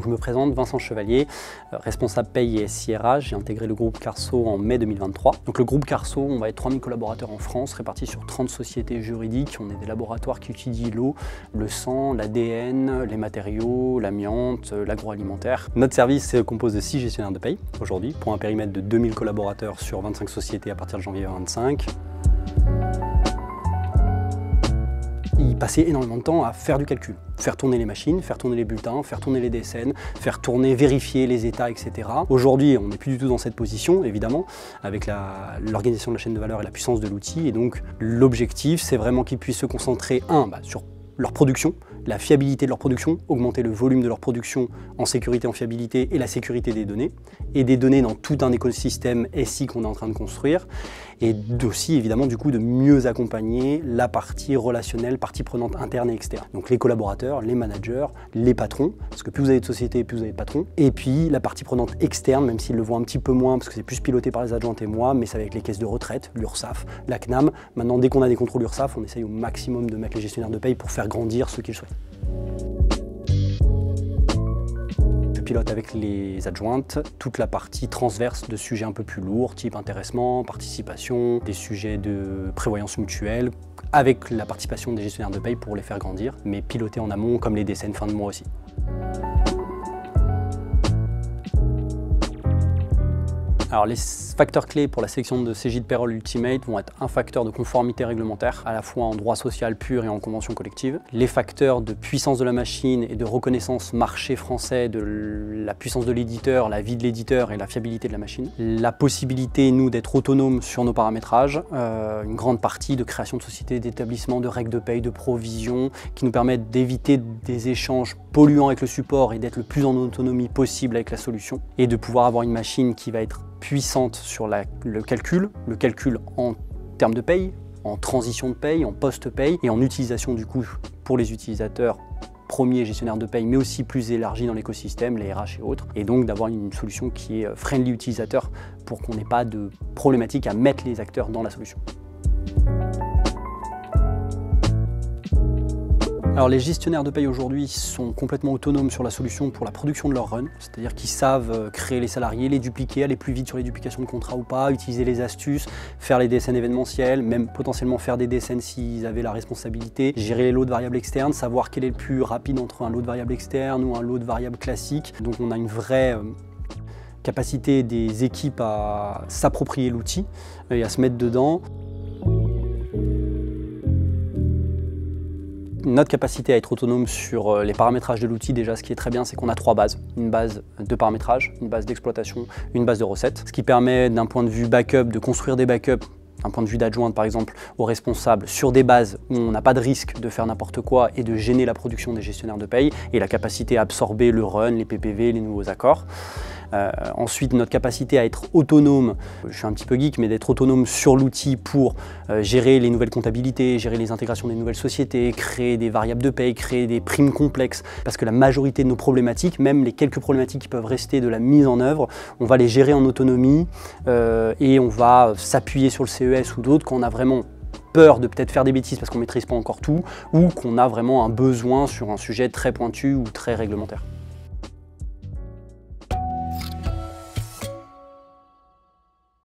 je me présente, Vincent Chevalier, responsable paye et SIRH. J'ai intégré le groupe Carso en mai 2023. Donc le groupe Carso, on va être 3000 collaborateurs en France, répartis sur 30 sociétés juridiques. On est des laboratoires qui étudient l'eau, le sang, l'ADN, les matériaux, l'amiante, l'agroalimentaire. Notre service se compose de 6 gestionnaires de paye aujourd'hui, pour un périmètre de 2000 collaborateurs sur 25 sociétés à partir de janvier 2025. Il passait énormément de temps à faire du calcul, faire tourner les machines, faire tourner les bulletins, faire tourner les DSN, faire tourner, vérifier les états, etc. Aujourd'hui, on n'est plus du tout dans cette position, évidemment, avec l'organisation de la chaîne de valeur et la puissance de l'outil. Et donc, l'objectif, c'est vraiment qu'ils puissent se concentrer, sur leur production, la fiabilité de leur production, augmenter le volume de leur production en sécurité, en fiabilité et la sécurité des données, et des données dans tout un écosystème SI qu'on est en train de construire, et aussi évidemment du coup de mieux accompagner la partie relationnelle, partie prenante interne et externe. Donc les collaborateurs, les managers, les patrons, parce que plus vous avez de sociétés, plus vous avez de patrons, et puis la partie prenante externe, même s'ils le voient un petit peu moins, parce que c'est plus piloté par les adjointes et moi, mais c'est avec les caisses de retraite, l'URSSAF, la CNAM. Maintenant, dès qu'on a des contrôles URSSAF, on essaye au maximum de mettre les gestionnaires de paye pour faire grandir ceux qu'ils souhaitent. Je pilote avec les adjointes toute la partie transverse de sujets un peu plus lourds, type intéressement, participation, des sujets de prévoyance mutuelle, avec la participation des gestionnaires de paye pour les faire grandir, mais piloter en amont comme les DSN fin de mois aussi. Alors les facteurs clés pour la sélection de CJ de Payroll Ultimate vont être un facteur de conformité réglementaire, à la fois en droit social pur et en convention collective. Les facteurs de puissance de la machine et de reconnaissance marché français, de la puissance de l'éditeur, la vie de l'éditeur et la fiabilité de la machine. La possibilité, nous, d'être autonomes sur nos paramétrages. Une grande partie de création de sociétés, d'établissements, de règles de paye, de provisions, qui nous permettent d'éviter des échanges polluants avec le support et d'être le plus en autonomie possible avec la solution. Et de pouvoir avoir une machine qui va être puissante sur le calcul en termes de paye, en transition de paye, en post-paye et en utilisation du coup pour les utilisateurs premiers gestionnaires de paye, mais aussi plus élargis dans l'écosystème, les RH et autres, et donc d'avoir une solution qui est friendly utilisateur pour qu'on n'ait pas de problématique à mettre les acteurs dans la solution. Alors les gestionnaires de paye aujourd'hui sont complètement autonomes sur la solution pour la production de leur run, c'est-à-dire qu'ils savent créer les salariés, les dupliquer, aller plus vite sur les duplications de contrats ou pas, utiliser les astuces, faire les DSN événementiels, même potentiellement faire des DSN s'ils avaient la responsabilité, gérer les lots de variables externes, savoir quel est le plus rapide entre un lot de variables externes ou un lot de variables classiques. Donc on a une vraie capacité des équipes à s'approprier l'outil et à se mettre dedans. Notre capacité à être autonome sur les paramétrages de l'outil, déjà ce qui est très bien, c'est qu'on a 3 bases. Une base de paramétrage, une base d'exploitation, une base de recettes. Ce qui permet d'un point de vue backup de construire des backups, d'un point de vue d'adjointe par exemple, aux responsables sur des bases où on n'a pas de risque de faire n'importe quoi et de gêner la production des gestionnaires de paye et la capacité à absorber le run, les PPV, les nouveaux accords. Ensuite, notre capacité à être autonome, je suis un petit peu geek, mais d'être autonome sur l'outil pour gérer les nouvelles comptabilités, gérer les intégrations des nouvelles sociétés, créer des variables de paye, créer des primes complexes, parce que la majorité de nos problématiques, même les quelques problématiques qui peuvent rester de la mise en œuvre, on va les gérer en autonomie et on va s'appuyer sur le CES ou d'autres quand on a vraiment peur de peut-être faire des bêtises parce qu'on ne maîtrise pas encore tout ou qu'on a vraiment un besoin sur un sujet très pointu ou très réglementaire.